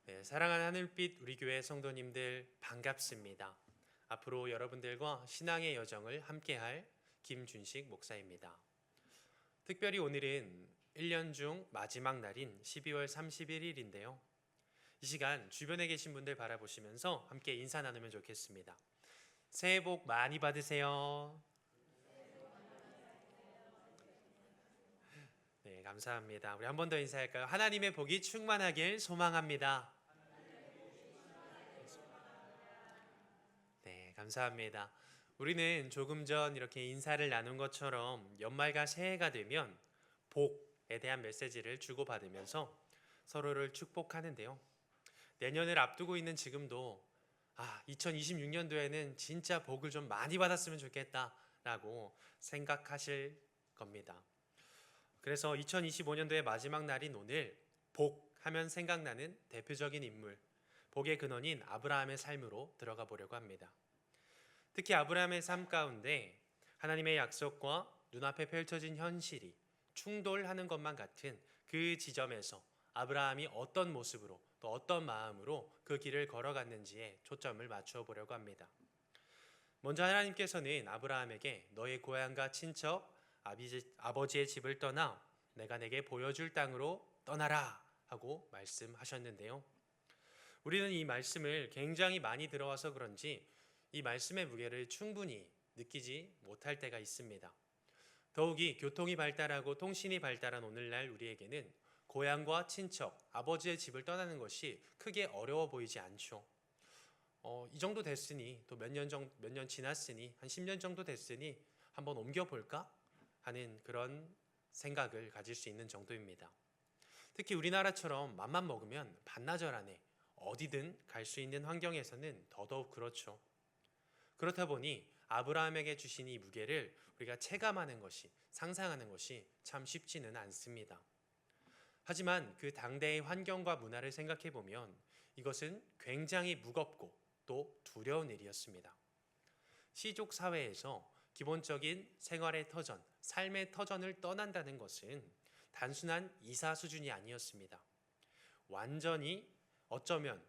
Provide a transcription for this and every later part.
네, 사랑하는 하늘빛 우리 교회 성도님들 반갑습니다. 앞으로 여러분들과 신앙의 여정을 함께할 김준식 목사입니다. 특별히 오늘은 1년 중 마지막 날인 12월 31일인데요. 이 시간 주변에 계신 분들 바라보시면서 함께 인사 나누면 좋겠습니다. 새해 복 많이 받으세요. 네, 감사합니다. 우리 한 번 더 인사할까요? 하나님의 복이 충만하길 소망합니다. 네, 감사합니다. 우리는 조금 전 이렇게 인사를 나눈 것처럼 연말과 새해가 되면 복에 대한 메시지를 주고받으면서 서로를 축복하는데요. 내년을 앞두고 있는 지금도 2026년도에는 진짜 복을 좀 많이 받았으면 좋겠다라고 생각하실 겁니다. 그래서 2025년도의 마지막 날인 오늘 복 하면 생각나는 대표적인 인물, 복의 근원인 아브라함의 삶으로 들어가 보려고 합니다. 특히 아브라함의 삶 가운데 하나님의 약속과 눈앞에 펼쳐진 현실이 충돌하는 것만 같은 그 지점에서 아브라함이 어떤 모습으로 또 어떤 마음으로 그 길을 걸어갔는지에 초점을 맞추어 보려고 합니다. 먼저 하나님께서는 아브라함에게 너의 고향과 친척, 아버지의 집을 떠나 내가 내게 보여줄 땅으로 떠나라 하고 말씀하셨는데요. 우리는 이 말씀을 굉장히 많이 들어와서 그런지 이 말씀의 무게를 충분히 느끼지 못할 때가 있습니다. 더욱이 교통이 발달하고 통신이 발달한 오늘날 우리에게는 고향과 친척, 아버지의 집을 떠나는 것이 크게 어려워 보이지 않죠. 이 정도 됐으니 또 몇 년 지났으니 한 10년 정도 됐으니 한번 옮겨볼까 하는 그런 생각을 가질 수 있는 정도입니다. 특히 우리나라처럼 맘만 먹으면 반나절 안에 어디든 갈 수 있는 환경에서는 더더욱 그렇죠. 그렇다 보니 아브라함에게 주신 이 무게를 우리가 체감하는 것이, 상상하는 것이 참 쉽지는 않습니다. 하지만 그 당대의 환경과 문화를 생각해 보면 이것은 굉장히 무겁고 또 두려운 일이었습니다. 시족 사회에서 기본적인 생활의 터전, 삶의 터전을 떠난다는 것은 단순한 이사 수준이 아니었습니다. 완전히 어쩌면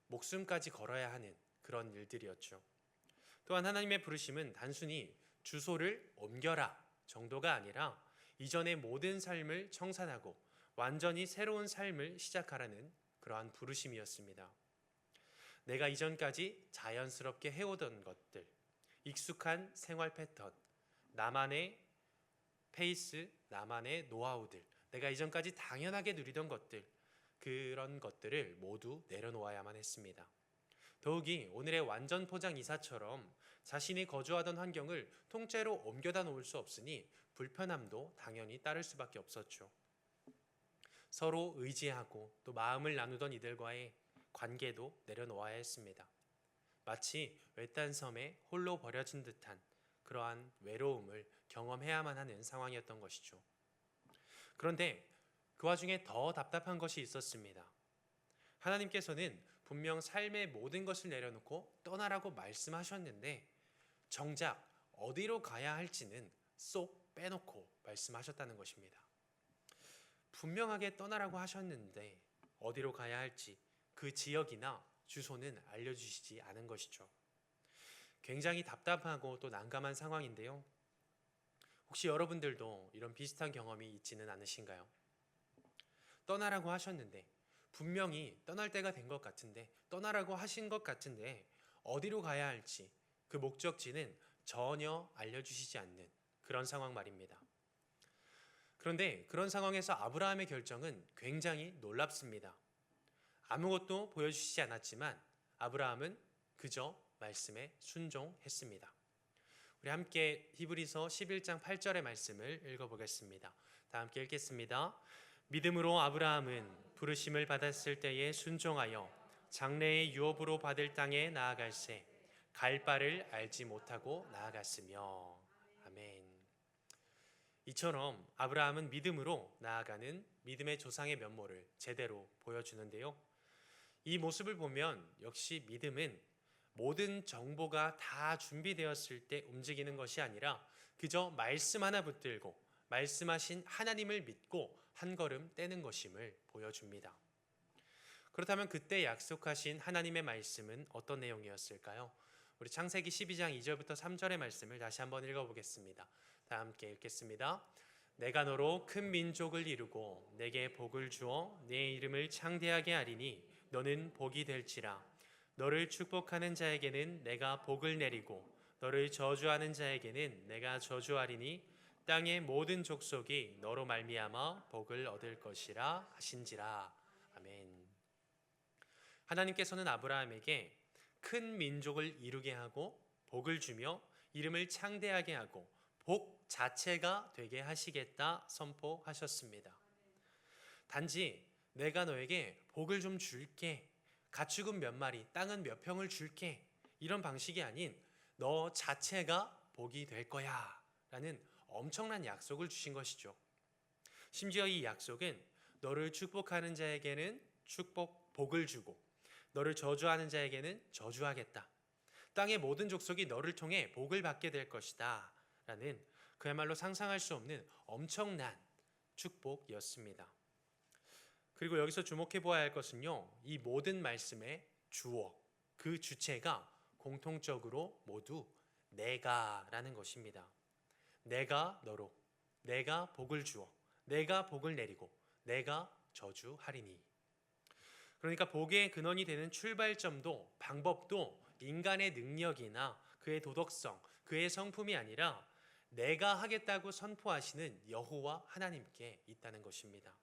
목숨까지 걸어야 하는 그런 일들이었죠. 또한 하나님의 부르심은 단순히 주소를 옮겨라 정도가 아니라 이전의 모든 삶을 청산하고 완전히 새로운 삶을 시작하라는 그러한 부르심이었습니다. 내가 이전까지 자연스럽게 해오던 것들, 익숙한 생활 패턴, 나만의 페이스, 나만의 노하우들, 내가 이전까지 당연하게 누리던 것들, 그런 것들을 모두 내려놓아야만 했습니다. 더욱이 오늘의 완전 포장 이사처럼 자신이 거주하던 환경을 통째로 옮겨다 놓을 수 없으니 불편함도 당연히 따를 수밖에 없었죠. 서로 의지하고 또 마음을 나누던 이들과의 관계도 내려놓아야 했습니다. 마치 외딴 섬에 홀로 버려진 듯한 그러한 외로움을 경험해야만 하는 상황이었던 것이죠. 그런데 그 와중에 더 답답한 것이 있었습니다. 하나님께서는 분명 삶의 모든 것을 내려놓고 떠나라고 말씀하셨는데 정작 어디로 가야 할지는 쏙 빼놓고 말씀하셨다는 것입니다. 분명하게 떠나라고 하셨는데 어디로 가야 할지 그 지역이나 주소는 알려주시지 않은 것이죠. 굉장히 답답하고 또 난감한 상황인데요. 혹시 여러분들도 이런 비슷한 경험이 있지는 않으신가요? 떠나라고 하셨는데 분명히 떠날 때가 된 것 같은데 떠나라고 하신 것 같은데 어디로 가야 할지 그 목적지는 전혀 알려주시지 않는 그런 상황 말입니다. 그런데 그런 상황에서 아브라함의 결정은 굉장히 놀랍습니다. 아무것도 보여주시지 않았지만 아브라함은 그저 말씀에 순종했습니다. 우리 함께 히브리서 11장 8절의 말씀을 읽어보겠습니다. 다 함께 읽겠습니다. 믿음으로 아브라함은 부르심을 받았을 때에 순종하여 장래의 유업으로 받을 땅에 나아갈새 갈 바를 알지 못하고 나아갔으며. 아멘. 이처럼 아브라함은 믿음으로 나아가는 믿음의 조상의 면모를 제대로 보여주는데요. 이 모습을 보면 역시 믿음은 모든 정보가 다 준비되었을 때 움직이는 것이 아니라 그저 말씀 하나 붙들고 말씀하신 하나님을 믿고 한 걸음 떼는 것임을 보여줍니다. 그렇다면 그때 약속하신 하나님의 말씀은 어떤 내용이었을까요? 우리 창세기 12장 2절부터 3절의 말씀을 다시 한번 읽어보겠습니다. 다 함께 읽겠습니다. 내가 너로 큰 민족을 이루고 내게 복을 주어 내 이름을 창대하게 하리니 너는 복이 될지라. 너를 축복하는 자에게는 내가 복을 내리고 너를 저주하는 자에게는 내가 저주하리니 땅의 모든 족속이 너로 말미암아 복을 얻을 것이라 하신지라. 아멘. 하나님께서는 아브라함에게 큰 민족을 이루게 하고 복을 주며 이름을 창대하게 하고 복 자체가 되게 하시겠다 선포하셨습니다. 단지 내가 너에게 복을 좀 줄게, 가축은 몇 마리, 땅은 몇 평을 줄게, 이런 방식이 아닌 너 자체가 복이 될 거야 라는 엄청난 약속을 주신 것이죠. 심지어 이 약속은 너를 축복하는 자에게는 복을 주고 너를 저주하는 자에게는 저주하겠다. 땅의 모든 족속이 너를 통해 복을 받게 될 것이다 라는 그야말로 상상할 수 없는 엄청난 축복이었습니다. 그리고 여기서 주목해 보아야 할 것은요, 이 모든 말씀의 주어, 그 주체가 공통적으로 모두 내가라는 것입니다. 내가 너로, 내가 복을 주어, 내가 복을 내리고, 내가 저주하리니. 그러니까 복의 근원이 되는 출발점도 방법도 인간의 능력이나 그의 도덕성, 그의 성품이 아니라 내가 하겠다고 선포하시는 여호와 하나님께 있다는 것입니다.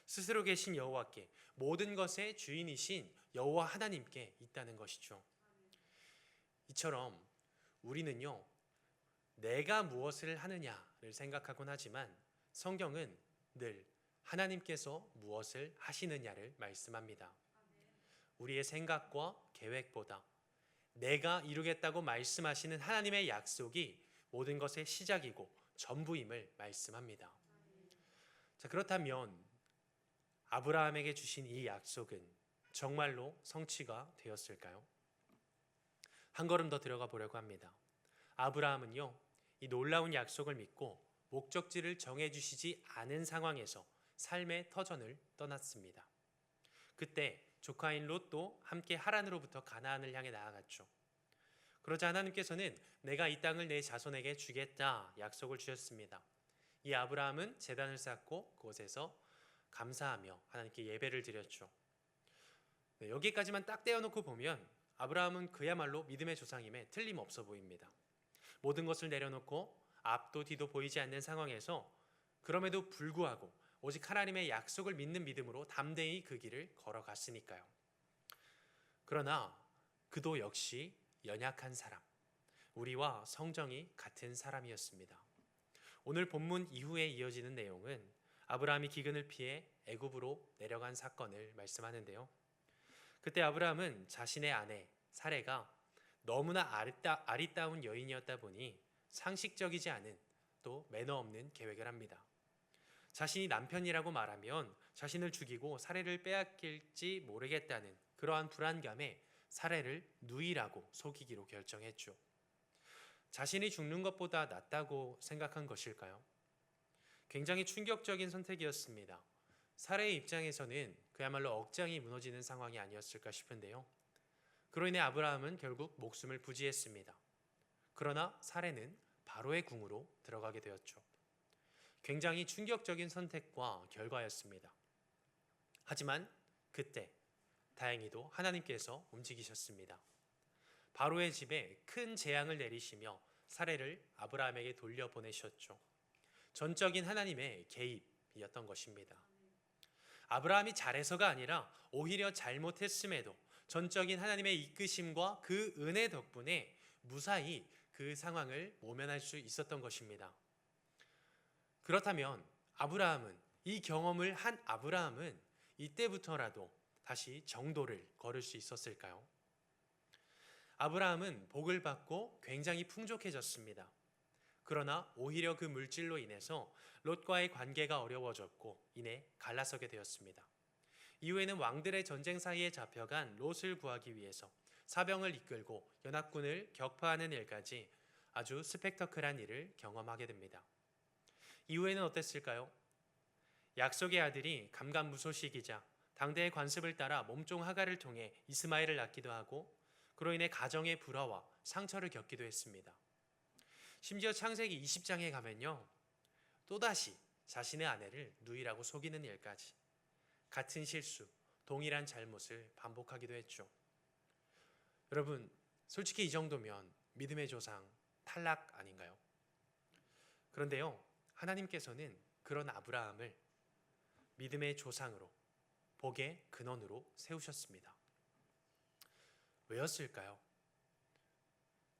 스스로 계신 여호와께, 모든 것의 주인이신 여호와 하나님께 있다는 것이죠. 이처럼 우리는요, 내가 무엇을 하느냐를 생각하곤 하지만 성경은 늘 하나님께서 무엇을 하시느냐를 말씀합니다. 우리의 생각과 계획보다 내가 이루겠다고 말씀하시는 하나님의 약속이 모든 것의 시작이고 전부임을 말씀합니다. 자, 그렇다면 아브라함에게 주신 이 약속은 정말로 성취가 되었을까요? 한 걸음 더 들어가 보려고 합니다. 아브라함은요, 이 놀라운 약속을 믿고 목적지를 정해주시지 않은 상황에서 삶의 터전을 떠났습니다. 그때 조카인 롯도 함께 하란으로부터 가나안을 향해 나아갔죠. 그러자 하나님께서는 내가 이 땅을 내 자손에게 주겠다 약속을 주셨습니다. 이 아브라함은 제단을 쌓고 그곳에서 감사하며 하나님께 예배를 드렸죠. 여기까지만 딱 떼어놓고 보면 아브라함은 그야말로 믿음의 조상임에 틀림없어 보입니다. 모든 것을 내려놓고 앞도 뒤도 보이지 않는 상황에서 그럼에도 불구하고 오직 하나님의 약속을 믿는 믿음으로 담대히 그 길을 걸어갔으니까요. 그러나 그도 역시 연약한 사람, 우리와 성정이 같은 사람이었습니다. 오늘 본문 이후에 이어지는 내용은 아브라함이 기근을 피해 애굽으로 내려간 사건을 말씀하는데요. 그때 아브라함은 자신의 아내 사레가 너무나 아리따운 여인이었다 보니 상식적이지 않은 또 매너 없는 계획을 합니다. 자신이 남편이라고 말하면 자신을 죽이고 사레를 빼앗길지 모르겠다는 그러한 불안감에 사레를 누이라고 속이기로 결정했죠. 자신이 죽는 것보다 낫다고 생각한 것일까요? 굉장히 충격적인 선택이었습니다. 사레의 입장에서는 그야말로 억장이 무너지는 상황이 아니었을까 싶은데요. 그로 인해 아브라함은 결국 목숨을 부지했습니다. 그러나 사레는 바로의 궁으로 들어가게 되었죠. 굉장히 충격적인 선택과 결과였습니다. 하지만 그때 다행히도 하나님께서 움직이셨습니다. 바로의 집에 큰 재앙을 내리시며 사레를 아브라함에게 돌려보내셨죠. 전적인 하나님의 개입이었던 것입니다. 아브라함이 잘해서가 아니라 오히려 잘못했음에도 전적인 하나님의 이끄심과 그 은혜 덕분에 무사히 그 상황을 모면할 수 있었던 것입니다. 그렇다면 이 경험을 한 아브라함은 이때부터라도 다시 정도를 걸을 수 있었을까요? 아브라함은 복을 받고 굉장히 풍족해졌습니다. 그러나 오히려 그 물질로 인해서 롯과의 관계가 어려워졌고 이내 갈라서게 되었습니다. 이후에는 왕들의 전쟁 사이에 잡혀간 롯을 구하기 위해서 사병을 이끌고 연합군을 격파하는 일까지 아주 스펙터클한 일을 경험하게 됩니다. 이후에는 어땠을까요? 약속의 아들이 감감무소식이자 당대의 관습을 따라 몸종 하갈을 통해 이스마엘을 낳기도 하고 그로 인해 가정의 불화와 상처를 겪기도 했습니다. 심지어 창세기 20장에 가면요, 또다시 자신의 아내를 누이라고 속이는 일까지 같은 실수, 동일한 잘못을 반복하기도 했죠. 여러분, 솔직히 이 정도면 믿음의 조상 탈락 아닌가요? 그런데요, 하나님께서는 그런 아브라함을 믿음의 조상으로, 복의 근원으로 세우셨습니다. 왜였을까요?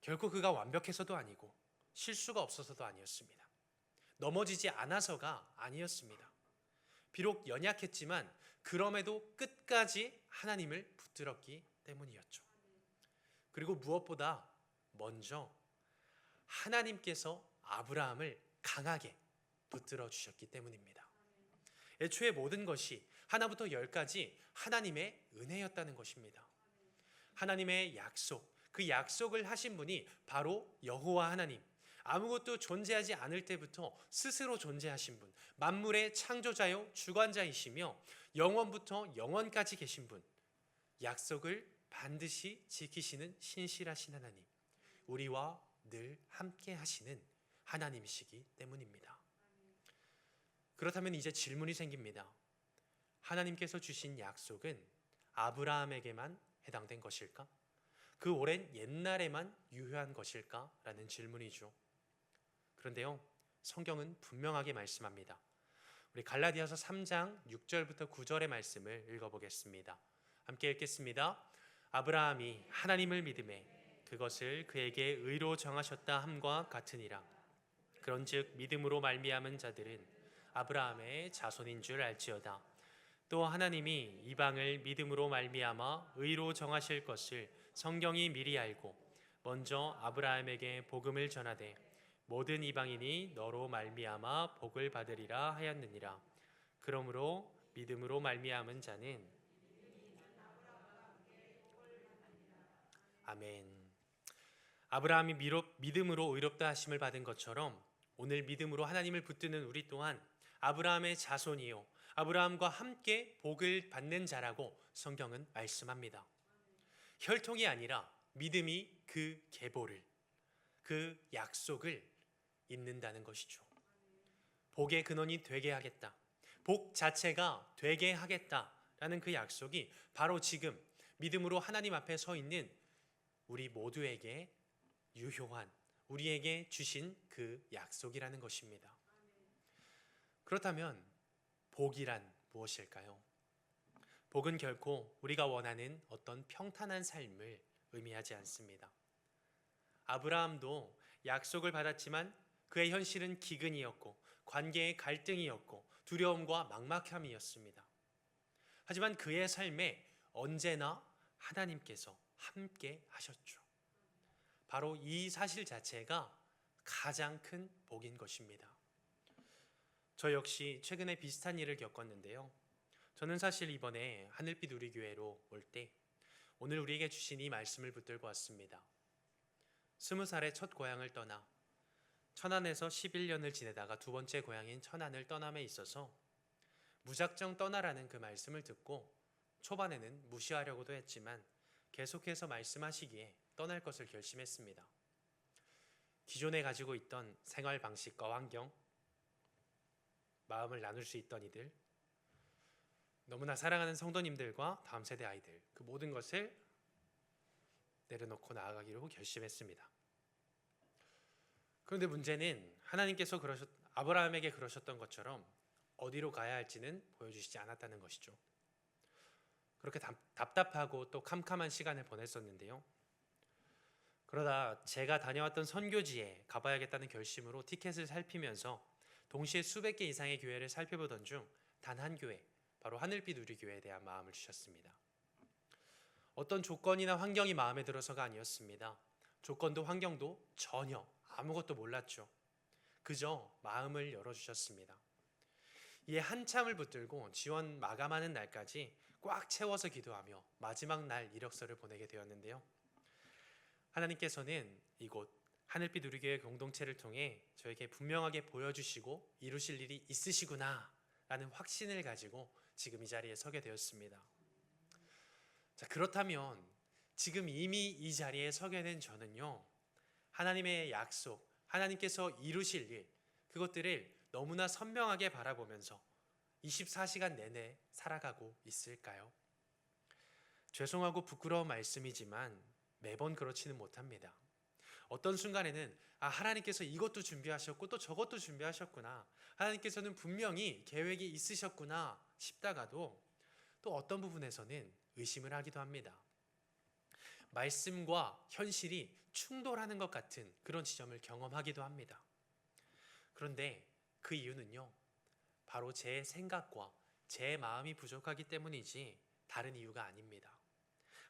결코 그가 완벽해서도 아니고 실수가 없어서도 아니었습니다. 넘어지지 않아서가 아니었습니다. 비록 연약했지만 그럼에도 끝까지 하나님을 붙들었기 때문이었죠. 그리고 무엇보다 먼저 하나님께서 아브라함을 강하게 붙들어 주셨기 때문입니다. 애초에 모든 것이 하나부터 열까지 하나님의 은혜였다는 것입니다. 하나님의 약속, 그 약속을 하신 분이 바로 여호와 하나님, 아무것도 존재하지 않을 때부터 스스로 존재하신 분, 만물의 창조자요 주관자이시며 영원부터 영원까지 계신 분, 약속을 반드시 지키시는 신실하신 하나님, 우리와 늘 함께 하시는 하나님이시기 때문입니다. 그렇다면 이제 질문이 생깁니다. 하나님께서 주신 약속은 아브라함에게만 해당된 것일까? 그 오랜 옛날에만 유효한 것일까? 라는 질문이죠. 그런데요, 성경은 분명하게 말씀합니다. 우리 갈라디아서 3장 6절부터 9절의 말씀을 읽어보겠습니다. 함께 읽겠습니다. 아브라함이 하나님을 믿음에 그것을 그에게 의로 정하셨다 함과 같으니라. 그런즉 믿음으로 말미암은 자들은 아브라함의 자손인 줄 알지어다. 또 하나님이 이방을 믿음으로 말미암아 의로 정하실 것을 성경이 미리 알고 먼저 아브라함에게 복음을 전하되 모든 이방인이 너로 말미암아 복을 받으리라 하였느니라. 그러므로 믿음으로 말미암은 자는 아멘. 아브라함이 믿음으로 의롭다 하심을 받은 것처럼 오늘 믿음으로 하나님을 붙드는 우리 또한 아브라함의 자손이요 아브라함과 함께 복을 받는 자라고 성경은 말씀합니다. 혈통이 아니라 믿음이 그 계보를, 그 약속을 잇는다는 것이죠. 복의 근원이 되게 하겠다, 복 자체가 되게 하겠다라는 그 약속이 바로 지금 믿음으로 하나님 앞에 서 있는 우리 모두에게 유효한, 우리에게 주신 그 약속이라는 것입니다. 그렇다면 복이란 무엇일까요? 복은 결코 우리가 원하는 어떤 평탄한 삶을 의미하지 않습니다. 아브라함도 약속을 받았지만 그의 현실은 기근이었고 관계의 갈등이었고 두려움과 막막함이었습니다. 하지만 그의 삶에 언제나 하나님께서 함께 하셨죠. 바로 이 사실 자체가 가장 큰 복인 것입니다. 저 역시 최근에 비슷한 일을 겪었는데요. 저는 사실 이번에 하늘빛 우리교회로 올 때 오늘 우리에게 주신 이 말씀을 붙들고 왔습니다. 20살에 첫 고향을 떠나 천안에서 11년을 지내다가 두 번째 고향인 천안을 떠남에 있어서 무작정 떠나라는 그 말씀을 듣고 초반에는 무시하려고도 했지만 계속해서 말씀하시기에 떠날 것을 결심했습니다. 기존에 가지고 있던 생활 방식과 환경, 마음을 나눌 수 있던 이들, 너무나 사랑하는 성도님들과 다음 세대 아이들, 그 모든 것을 내려놓고 나아가기로 결심했습니다. 그런데 문제는 하나님께서 아브라함에게 그러셨던 것처럼 어디로 가야 할지는 보여주시지 않았다는 것이죠. 그렇게 답답하고 또 캄캄한 시간을 보냈었는데요. 그러다 제가 다녀왔던 선교지에 가봐야겠다는 결심으로 티켓을 살피면서 동시에 수백 개 이상의 교회를 살펴보던 중 단 한 교회, 바로 하늘빛 우리교회에 대한 마음을 주셨습니다. 어떤 조건이나 환경이 마음에 들어서가 아니었습니다. 조건도 환경도 전혀 아무것도 몰랐죠. 그저 마음을 열어주셨습니다. 이에 한참을 붙들고 지원 마감하는 날까지 꽉 채워서 기도하며 마지막 날 이력서를 보내게 되었는데요. 하나님께서는 이곳 하늘빛 우리교회 공동체를 통해 저에게 분명하게 보여주시고 이루실 일이 있으시구나 라는 확신을 가지고 지금 이 자리에 서게 되었습니다. 자, 그렇다면 지금 이미 이 자리에 서게 된 저는요, 하나님의 약속, 하나님께서 이루실 일, 그것들을 너무나 선명하게 바라보면서 24시간 내내 살아가고 있을까요? 죄송하고 부끄러운 말씀이지만 매번 그렇지는 못합니다. 어떤 순간에는 하나님께서 이것도 준비하셨고 또 저것도 준비하셨구나, 하나님께서는 분명히 계획이 있으셨구나 싶다가도 또 어떤 부분에서는 의심을 하기도 합니다. 말씀과 현실이 충돌하는 것 같은 그런 지점을 경험하기도 합니다. 그런데 그 이유는요, 바로 제 생각과 제 마음이 부족하기 때문이지 다른 이유가 아닙니다.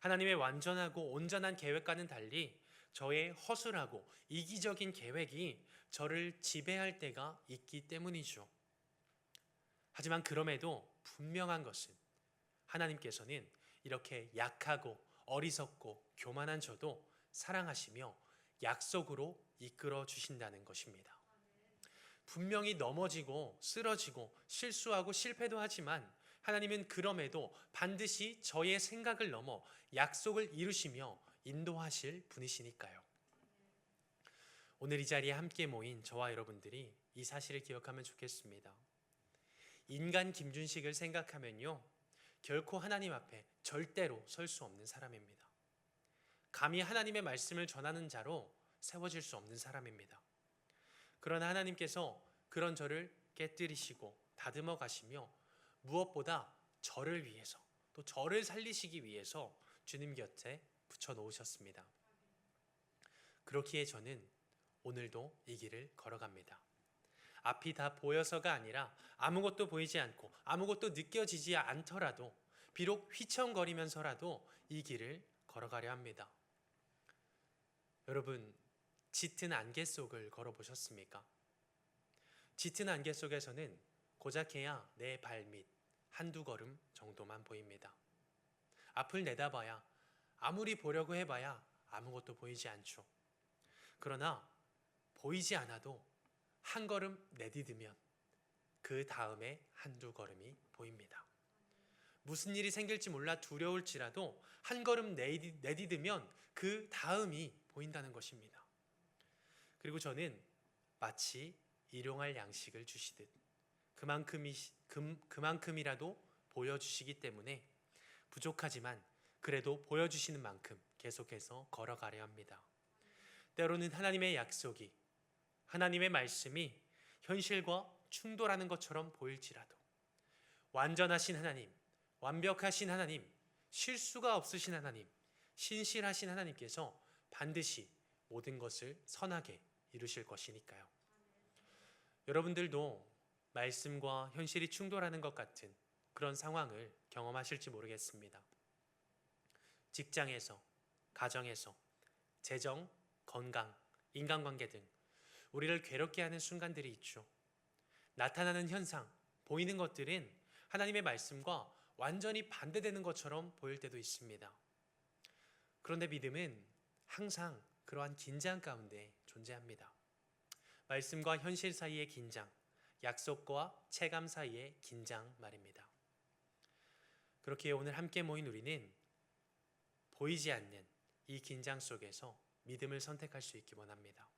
하나님의 완전하고 온전한 계획과는 달리 저의 허술하고 이기적인 계획이 저를 지배할 때가 있기 때문이죠. 하지만 그럼에도 분명한 것은 하나님께서는 이렇게 약하고 어리석고 교만한 저도 사랑하시며 약속으로 이끌어 주신다는 것입니다. 분명히 넘어지고 쓰러지고 실수하고 실패도 하지만 하나님은 그럼에도 반드시 저의 생각을 넘어 약속을 이루시며 인도하실 분이시니까요. 오늘 이 자리에 함께 모인 저와 여러분들이 이 사실을 기억하면 좋겠습니다. 인간 김준식을 생각하면요, 결코 하나님 앞에 절대로 설 수 없는 사람입니다. 감히 하나님의 말씀을 전하는 자로 세워질 수 없는 사람입니다. 그러나 하나님께서 그런 저를 깨뜨리시고 다듬어 가시며 무엇보다 저를 위해서, 또 저를 살리시기 위해서 주님 곁에 붙여 놓으셨습니다. 그렇기에 저는 오늘도 이 길을 걸어갑니다. 앞이 다 보여서가 아니라 아무것도 보이지 않고 아무것도 느껴지지 않더라도, 비록 휘청거리면서라도 이 길을 걸어가려 합니다. 여러분, 짙은 안개 속을 걸어보셨습니까? 짙은 안개 속에서는 고작해야 내 발밑 한두 걸음 정도만 보입니다. 앞을 내다봐야, 아무리 보려고 해봐야 아무것도 보이지 않죠. 그러나 보이지 않아도 한 걸음 내디디면 그 다음에 한두 걸음이 보입니다. 무슨 일이 생길지 몰라 두려울지라도 한 걸음 내디디면 그 다음이 보인다는 것입니다. 그리고 저는 마치 일용할 양식을 주시듯 그만큼이라도 보여주시기 때문에 부족하지만 그래도 보여주시는 만큼 계속해서 걸어가려 합니다. 때로는 하나님의 약속이, 하나님의 말씀이 현실과 충돌하는 것처럼 보일지라도 완전하신 하나님, 완벽하신 하나님, 실수가 없으신 하나님, 신실하신 하나님께서 반드시 모든 것을 선하게 이루실 것이니까요. 여러분들도 말씀과 현실이 충돌하는 것 같은 그런 상황을 경험하실지 모르겠습니다. 직장에서, 가정에서, 재정, 건강, 인간관계 등 우리를 괴롭게 하는 순간들이 있죠. 나타나는 현상, 보이는 것들은 하나님의 말씀과 완전히 반대되는 것처럼 보일 때도 있습니다. 그런데 믿음은 항상 그러한 긴장 가운데 존재합니다. 말씀과 현실 사이의 긴장, 약속과 체감 사이의 긴장 말입니다. 그렇기에 오늘 함께 모인 우리는 보이지 않는 이 긴장 속에서 믿음을 선택할 수 있기 원합니다.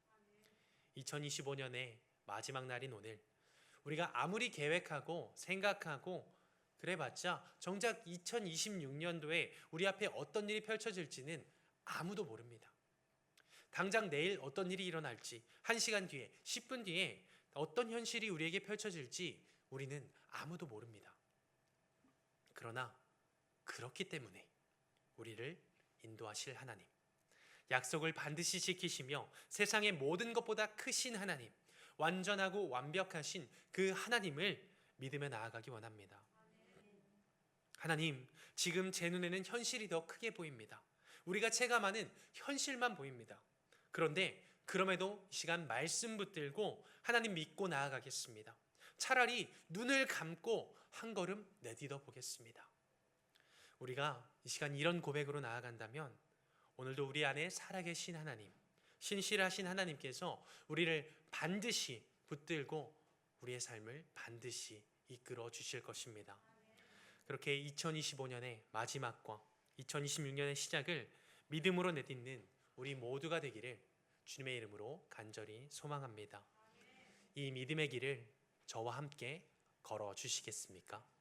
2025년의 마지막 날인 오늘, 우리가 아무리 계획하고 생각하고 그래봤자 정작 2026년도에 우리 앞에 어떤 일이 펼쳐질지는 아무도 모릅니다. 당장 내일 어떤 일이 일어날지, 1시간 뒤에, 10분 뒤에 어떤 현실이 우리에게 펼쳐질지 우리는 아무도 모릅니다. 그러나 그렇기 때문에 우리를 인도하실 하나님, 약속을 반드시 지키시며 세상의 모든 것보다 크신 하나님, 완전하고 완벽하신 그 하나님을 믿으며 나아가기 원합니다. 하나님, 지금 제 눈에는 현실이 더 크게 보입니다. 우리가 체감하는 현실만 보입니다. 그런데 그럼에도 이 시간 말씀 붙들고 하나님 믿고 나아가겠습니다. 차라리 눈을 감고 한 걸음 내딛어 보겠습니다. 우리가 이 시간 이런 고백으로 나아간다면 오늘도 우리 안에 살아계신 하나님, 신실하신 하나님께서 우리를 반드시 붙들고 우리의 삶을 반드시 이끌어 주실 것입니다. 그렇게 2025년의 마지막과 2026년의 시작을 믿음으로 내딛는 우리 모두가 되기를 주님의 이름으로 간절히 소망합니다. 이 믿음의 길을 저와 함께 걸어 주시겠습니까?